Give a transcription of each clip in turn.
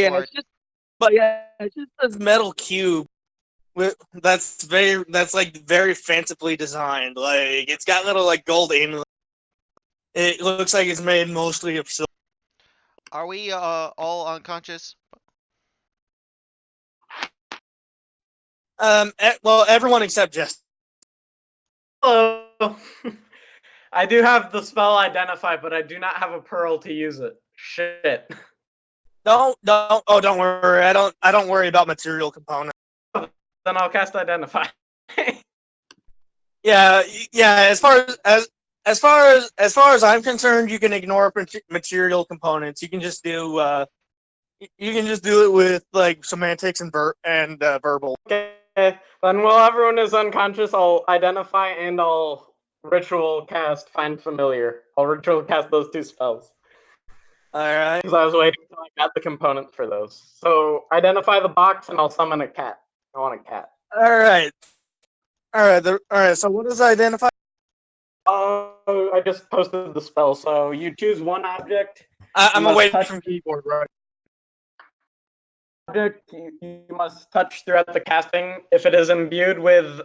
yeah, for it. it's just this metal cube that's like very fancifully designed. Like it's got little like gold in. It looks like it's made mostly of silver. Are we all unconscious? Well, everyone except Jess. Hello. I do have the spell identify, but I do not have a pearl to use it. Shit. Don't worry. I don't worry about material components. Then I'll cast identify. Yeah. As far as I'm concerned, you can ignore material components. You can just do it with like semantics and verbal. Okay. Then while everyone is unconscious, I'll identify and I'll ritual cast find familiar. I'll ritual cast those two spells. All right. Because I was waiting until I got the components for those. So identify the box and I'll summon a cat. I want a cat. All right. So what does identify? Oh, I just posted the spell. So you choose one object. I'm away from keyboard, right? Object you must touch throughout the casting. If it is imbued with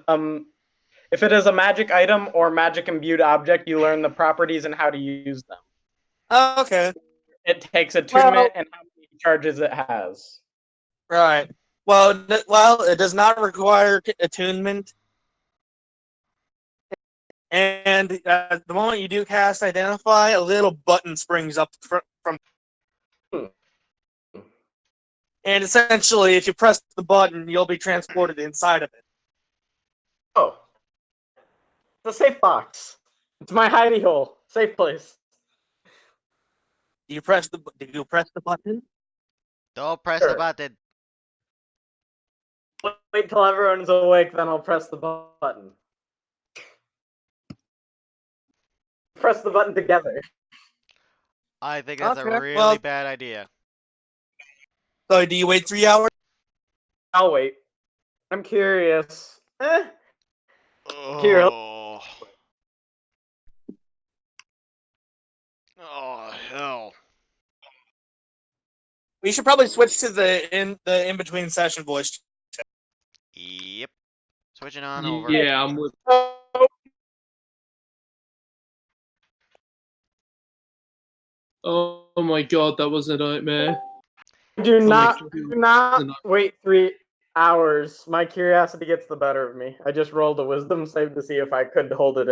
if it is a magic item or magic imbued object, you learn the properties and how to use them. Okay. It takes attunement and how many charges it has. Right. Well, it does not require attunement. And the moment you do cast identify, a little button springs up from. And essentially, if you press the button, you'll be transported inside of it. Oh. It's a safe box. It's my hidey hole. Safe place. Do you press the button? Don't press the Sure. button. Wait till everyone's awake, then I'll press the button. Press the button together. I think that's a Okay, really well- bad idea. So, do you wait 3 hours? I'll wait. I'm curious. Here. Oh. Oh hell. We should probably switch to the in between session voice. Yep. Switching on over. Yeah, I'm with. Oh my god, that was a nightmare. Do Oh my not God. wait 3 hours. My curiosity gets the better of me. I just rolled a wisdom save to see if I could hold it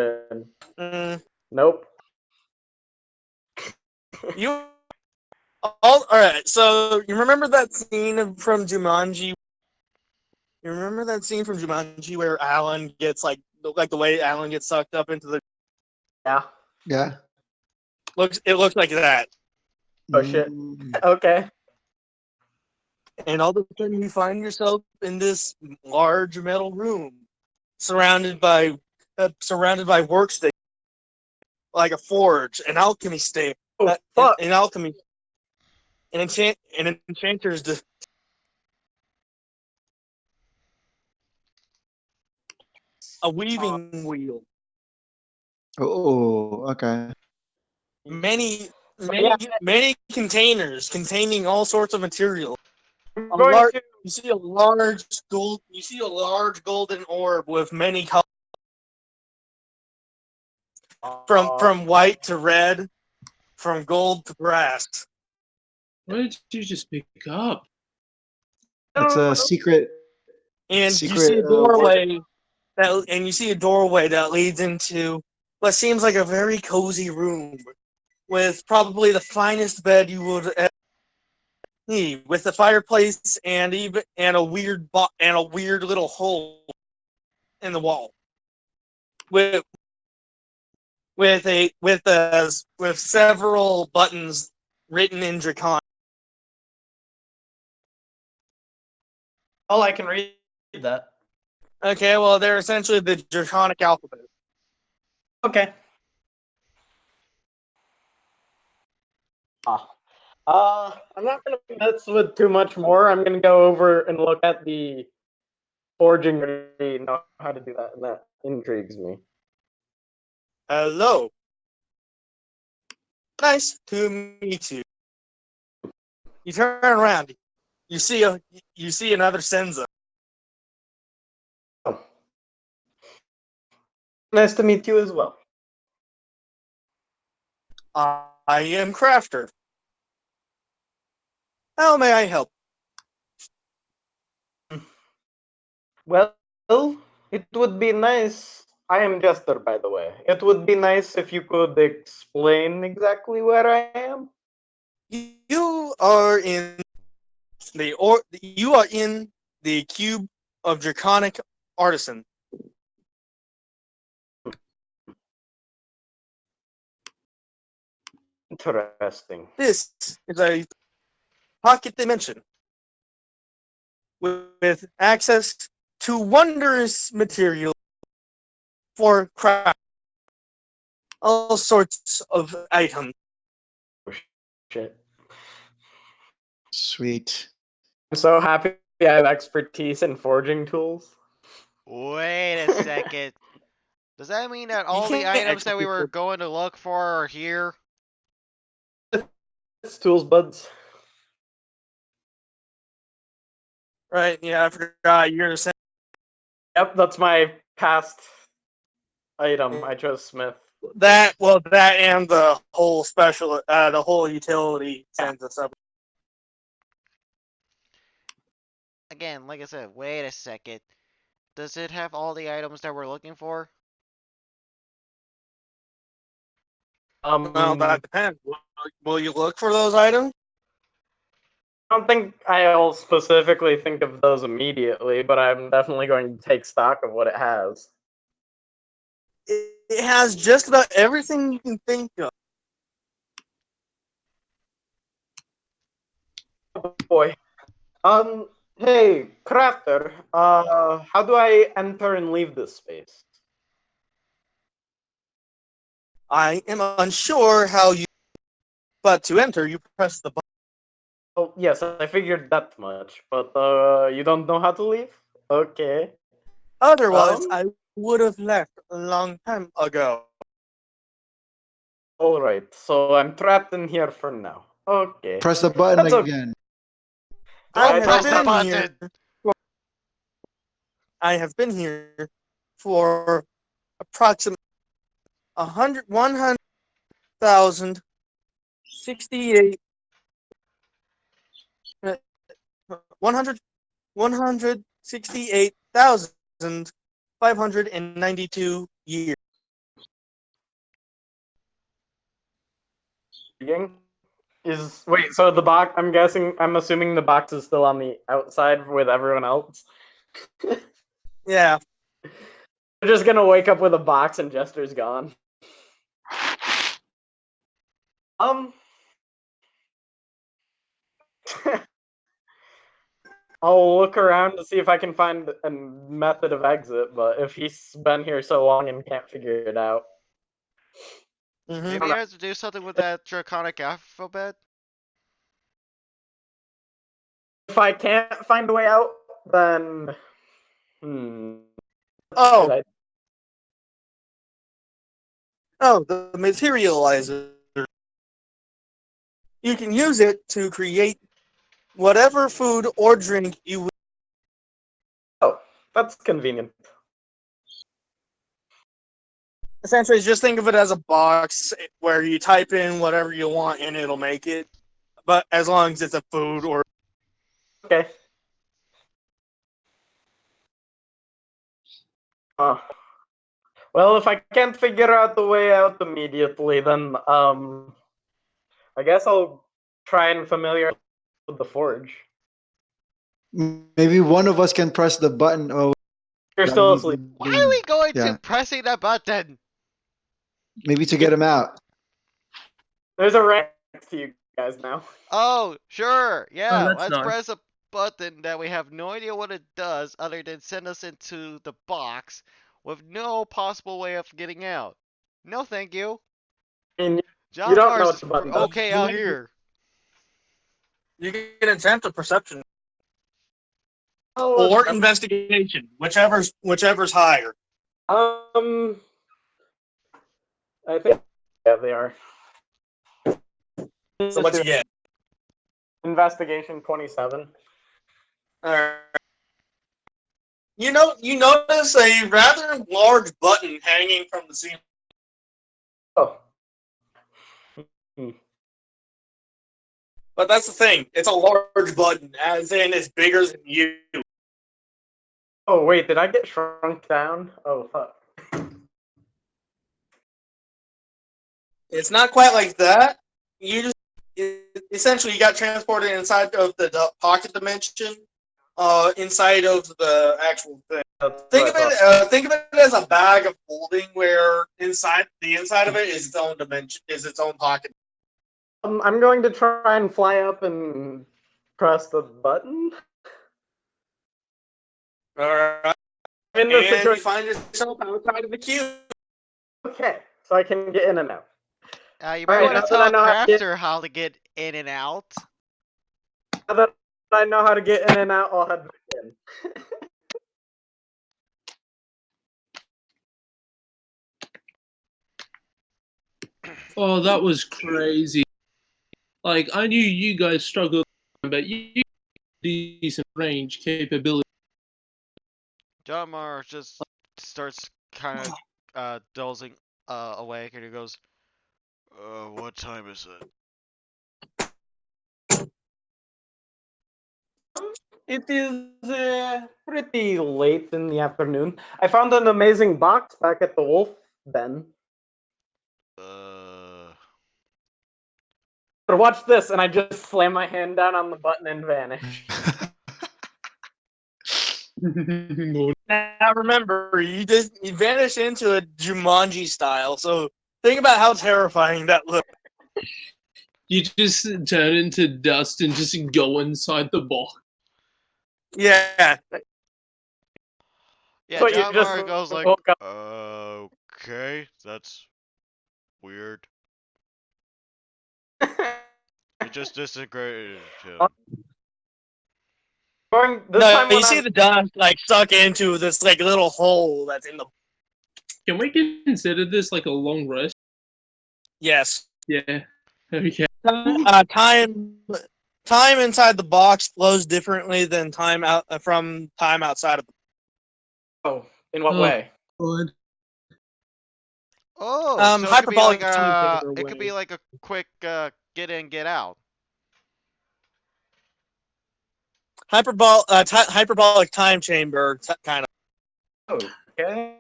in. Nope. You all right? So you remember that scene from Jumanji? You remember that scene from Jumanji where Alan gets like the way Alan gets sucked up into the Yeah. Yeah. it looks like that. Oh shit. Okay. And all of a sudden you find yourself in this large metal room, surrounded by workstations, like a forge, an alchemy station, Oh fuck. an alchemy, an enchanter's. A weaving wheel. Oh, okay. Many Yeah. containers containing all sorts of material. I'm going to You see a large golden orb with many colors, from white to red, from gold to brass. Why did you just pick up? It's a secret. And Secret, you see a doorway that leads into what seems like a very cozy room with probably the finest bed you would ever need, with a fireplace and a weird little hole in the wall with several buttons written in Draconic. Oh, I can read that. Okay, well, they're essentially the Draconic alphabet. Okay. I'm not gonna mess with too much more. I'm gonna go over and look at the forging. Know how to do that, and that intrigues me. Hello. Nice to meet you. You turn around. You see another Senza. Oh. Nice to meet you as well. I am Crafter. How may I help? Well, it would be nice. I am Jester, by the way. It would be nice if you could explain exactly where I am. You are in the cube of Draconic Artisan. Interesting. This is a pocket dimension with access to wondrous material for craft, all sorts of items. Shit. Sweet. I'm so happy I have expertise in forging tools. Wait a second. Does that mean that all the can't items that we execute were it. going to look for are here? It's tools, buds. Right? Yeah, I forgot. You're the same. Yep, that's my past item. I chose Smith. That and the whole the whole utility sense of stuff. Again, like I said, wait a second. Does it have all the items that we're looking for? Well, that depends. Will you look for those items? I don't think I'll specifically think of those immediately, but I'm definitely going to take stock of what it has. It has just about everything you can think of. Oh boy. Hey, Crafter, how do I enter and leave this space? I am unsure how you, but to enter, you press the button. Oh, yes, I figured that much, but, you don't know how to leave? Okay. Otherwise, Um, I would have left a long time ago. alright, so I'm trapped in here for now. Okay. Press the button That's okay. again. I Don't have press the been button! here. I have been here for approximately 100,068 100 168,592 years. Wait, so the box, I'm assuming the box is still on the outside with everyone else? Yeah. We're just gonna wake up with a box and Jester's gone. I'll look around to see if I can find a method of exit, but if he's been here so long and can't figure it out. Mhm. Maybe you have to do something with that draconic alphabet? If I can't find a way out, then Oh, I- the materializer. You can use it to create whatever food or drink you wish. oh, that's convenient. Essentially, just think of it as a box where you type in whatever you want and it'll make it. But as long as it's a food or Okay. Well, if I can't figure out the way out immediately, then I guess I'll try and familiarize with the forge. Maybe one of us can press the button. Oh, You're that still means asleep. Why are we going Yeah. to pressing that button? maybe to get him out. There's a rank next to you guys now. Oh, sure, yeah, that's let's nice. press a button that we have no idea what it does other than send us into the box with no possible way of getting out. No, thank you. I mean, you John don't know Far's what the button does. okay out here. you can attempt a perception Oh, or investigation, whichever's higher. I think yeah, they are. So what you get? Investigation 27. Alright. You notice a rather large button hanging from the ceiling. Oh. But that's the thing. It's a large button, as in it's bigger than you. Oh wait, did I get shrunk down? Oh fuck. It's not quite like that. Essentially, you got transported inside of the pocket dimension, inside of the actual thing. Think of it as a bag of holding, where the inside of it is its own dimension, is its own pocket. I'm going to try and fly up and press the button. All right, I'm in and the you situation. find yourself outside of the cube. Okay, so I can get in and out. You might Alright, want to now that I tell know how to get- Crafter how to get in and out. Now that I know how to get in and out, I'll head back in. Oh, that was crazy. Like, I knew you guys struggled, but you decent range capability. John Mars just starts kind of dozing awake, and he goes, "What time is it?" It is pretty late in the afternoon. I found an amazing box back at the wolf den. But watch this, and I just slam my hand down on the button and vanish. Now remember, you vanish into a Jumanji style. So think about how terrifying that looks. You just turn into dust and just go inside the box. Yeah. Yeah, So you John just Mars goes like, woke up. "Okay, that's weird." He just disintegrated him. This No, time when you see I'm- the dust like suck into this like little hole that's in the. Can we consider this like a long rest? Yes. Yeah. Okay. Time inside the box flows differently than time outside of. Oh, in what Oh. way? God. Oh, so it could be like Hyperbolic time it could be like a quick get in, get out. Hyperbolic time chamber kind of. Okay.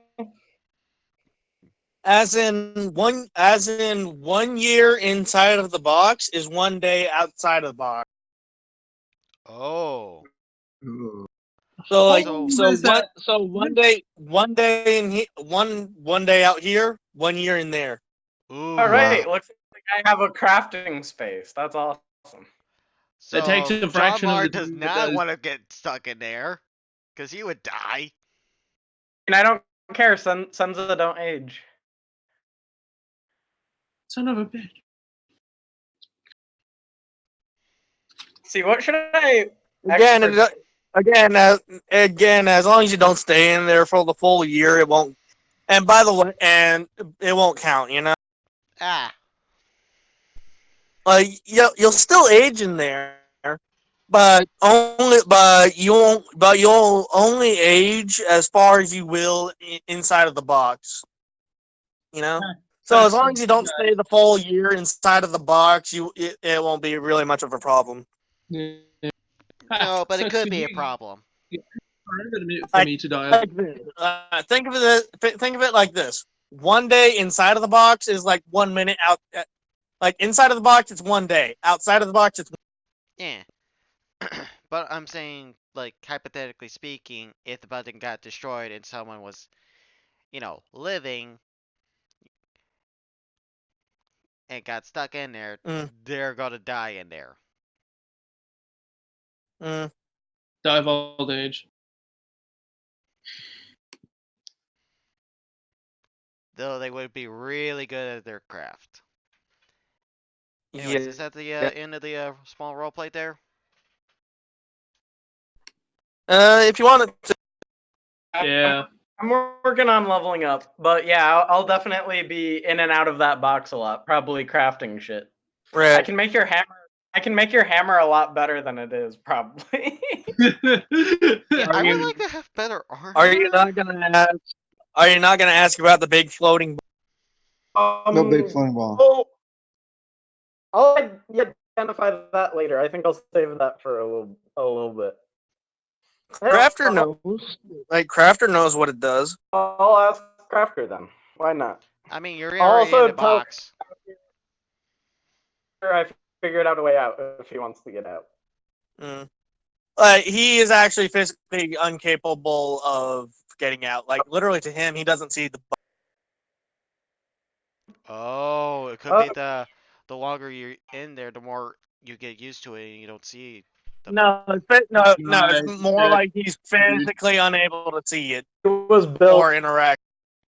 As in 1 year inside of the box is 1 day outside of the box. Oh. So like So- so 1 day in one day out here, 1 year in there. Ooh. All right. Looks like I have a crafting space. That's awesome. So It takes a John fraction of Mar the does time it not does. want to get stuck in there, because he would die. And I don't care. Senza don't age. Son of a bitch. See, what should I? Again, expert- again, as long as you don't stay in there for the full year, it won't. And by the way, and it won't count. You know, Ah. like you'll still age in there, but you'll only age as far as you will inside of the box. You know. So as long as you don't stay the full year inside of the box, it won't be really much of a problem. Yeah. No, but it Sucks could for be a you. problem. For me to die. Like this. Think of it like this: 1 day inside of the box is like 1 minute out. Like inside of the box, it's 1 day. Outside of the box, it's. Yeah. But I'm saying, like, hypothetically speaking, if the button got destroyed and someone was, living and got stuck in there, they're gonna die in there. Die of old age. Though they would be really good at their craft. Anyways, is that the end of the small roleplay there? If you want to. Yeah. I'm working on leveling up, but yeah, I'll definitely be in and out of that box a lot. Probably crafting shit. I Right. can make your hammer I can make your hammer a lot better than it is, probably. Yeah, Are I would you- like to have better armor. Are you not gonna ask? Are you not gonna ask about the big floating? No big floating ball. Oh, I'll identify that later. I think I'll save that for a little bit. Crafter knows. Like Crafter knows what it does. I'll ask Crafter then. Why not? I mean, you're I'll already also in the tell box. I figured out a way out if he wants to get out. Mm. He is actually physically incapable of getting out. Like literally, to him, he doesn't see the. Oh, it could be the longer you're in there, the more you get used to it and you don't see the No, no. Nice. It's more like he's physically unable to see it He was or built. interact.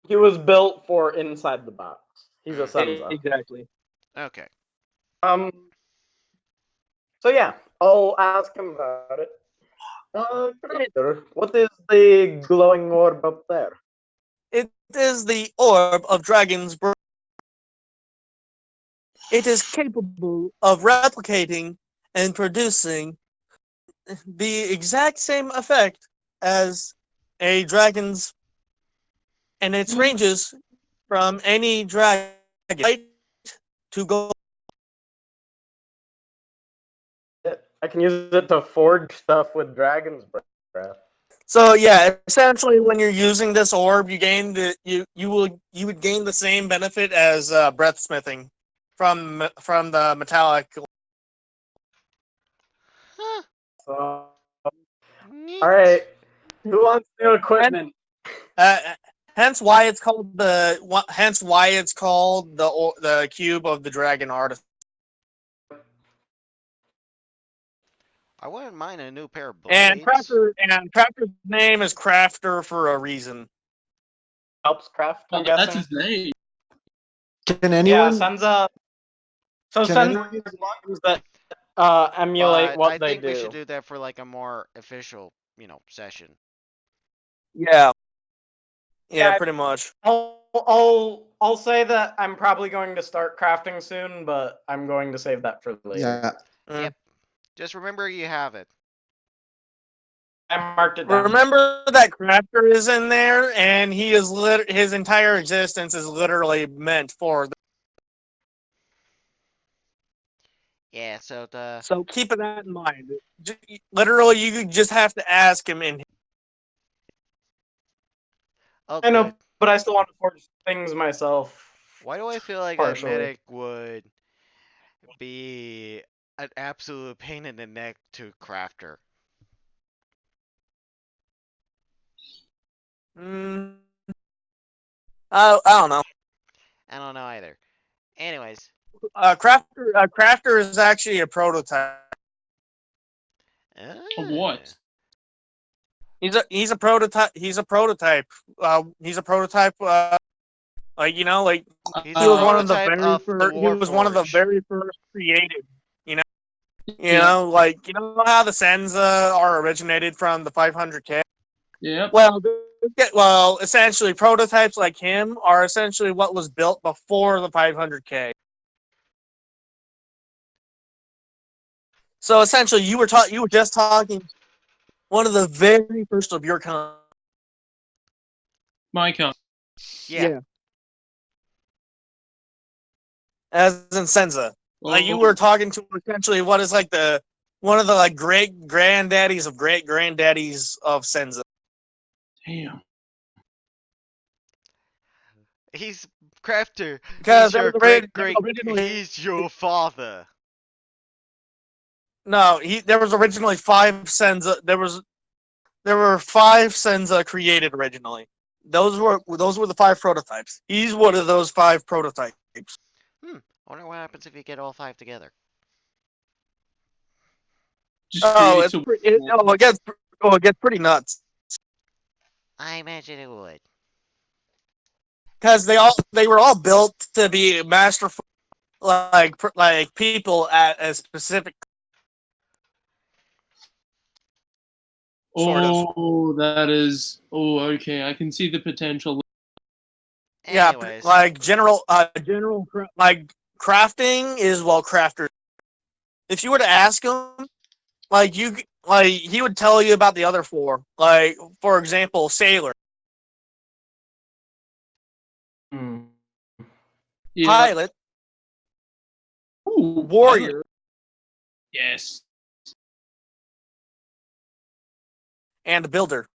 He was built for inside the box. He's a Senza. Exactly. Okay. So yeah, I'll ask him about it. Crafter, what is the glowing orb up there? It is the orb of Dragon's Breath. It is capable of replicating and producing the exact same effect as a dragon's, and its ranges from any dragon light to gold. I can use it to forge stuff with dragon's breath. So yeah, essentially, when you're using this orb, you gain you would gain the same benefit as breathsmithing from the metallic. Huh. So, Neat. all right, who wants new equipment? Hence why it's called the cube of the dragon artist. I wouldn't mind a new pair of And blades. Crafter's name is Crafter for a reason. Helps craft, I'm Oh, that's guessing. his name. Can anyone? Yeah, Senza. So Can Senza anyone- is ones that emulate But what I they think do. we should do that for like a more official, session. Yeah, Yeah, pretty much. I'll say that I'm probably going to start crafting soon, but I'm going to save that for later. Yeah. Mm. Yep. Just remember you have it. I marked it down. Remember that Crafter is in there, and he is his entire existence is literally meant for. Yeah, so the So keep that in mind. Literally, you just have to ask him in. oh I know, good. but I still want to forge things myself. Why do I feel like Partially. a medic would be an absolute pain in the neck to crafter? Mm, I don't know. I don't know either. Anyways, Crafter is actually a prototype. Of what? He's a prototype. He's a prototype. He's a prototype. Like he's he a was one of the prototype very of the first. He was one of the Warforged. very first created. You Yeah. know, like how the Senza are originated from the 500K. Yep. Well, essentially, prototypes like him are essentially what was built before the 500K. So essentially, you were just talking one of the very first of your kind. My count. Yeah. As in Senza. Like you Oh, were talking to essentially what is like one of the like great granddaddies of Senza. damn. He's crafter. Because He's your originally he's your father. no, there was originally 5 Senza. There were 5 Senza created originally. Those were the 5 prototypes. He's one of those 5 prototypes. I wonder what happens if you get all 5 together. Just Oh, creates it gets pretty nuts. I imagine it would. Because they were all built to be masterful, like people at a specific. Sort of. Oh, that is. Oh, okay. I can see the potential. Anyways, Yeah, like general, like crafting is crafters. if you were to ask him, like he would tell you about the other four. Like, for example, sailor, Hmm. Yeah. pilot, Ooh, warrior, Yes. and builder.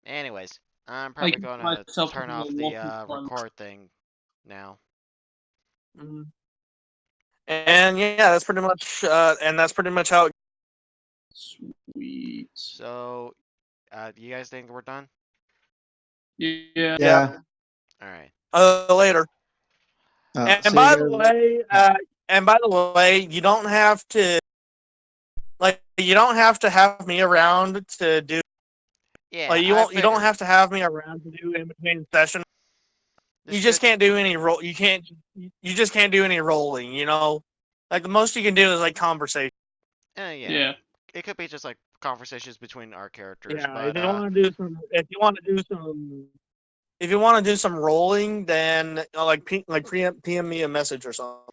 Anyways, I'm I probably give gonna myself turn a off the lucky punch. record thing now. Mhm. And yeah, that's pretty much how. Sweet. So, do you guys think we're done? Yeah. Yeah. All right. Later. And See by you the guys. way, you don't have to have me around to do. Yeah, Like, I you don't figured. have to have me around to do in between sessions. You just can't do any roll. You just can't do any rolling. You know, like the most you can do is like conversation. Yeah. Yeah. It could be just like conversations between our characters, Yeah, but if you want to do some rolling, then PM me a message or something.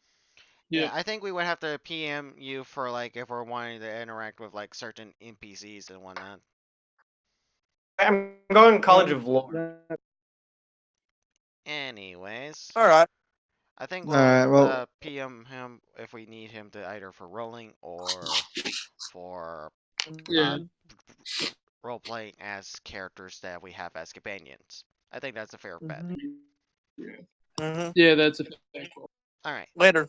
yeah, Yeah. I think we would have to PM you for like if we're wanting to interact with like certain NPCs and whatnot. I'm going College of Lore. Anyways, All right. I think All right. we'll Well, PM him if we need him to either for rolling or for Yeah. role playing as characters that we have as companions. I think that's a fair bet. Mm-hmm. Yeah, that's a fair call. All right. Later.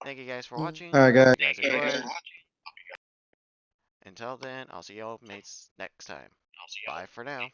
Thank you guys for Mm. watching. all right, guys. You guys enjoyed. Until then, I'll see y'all mates next time. Bye for now.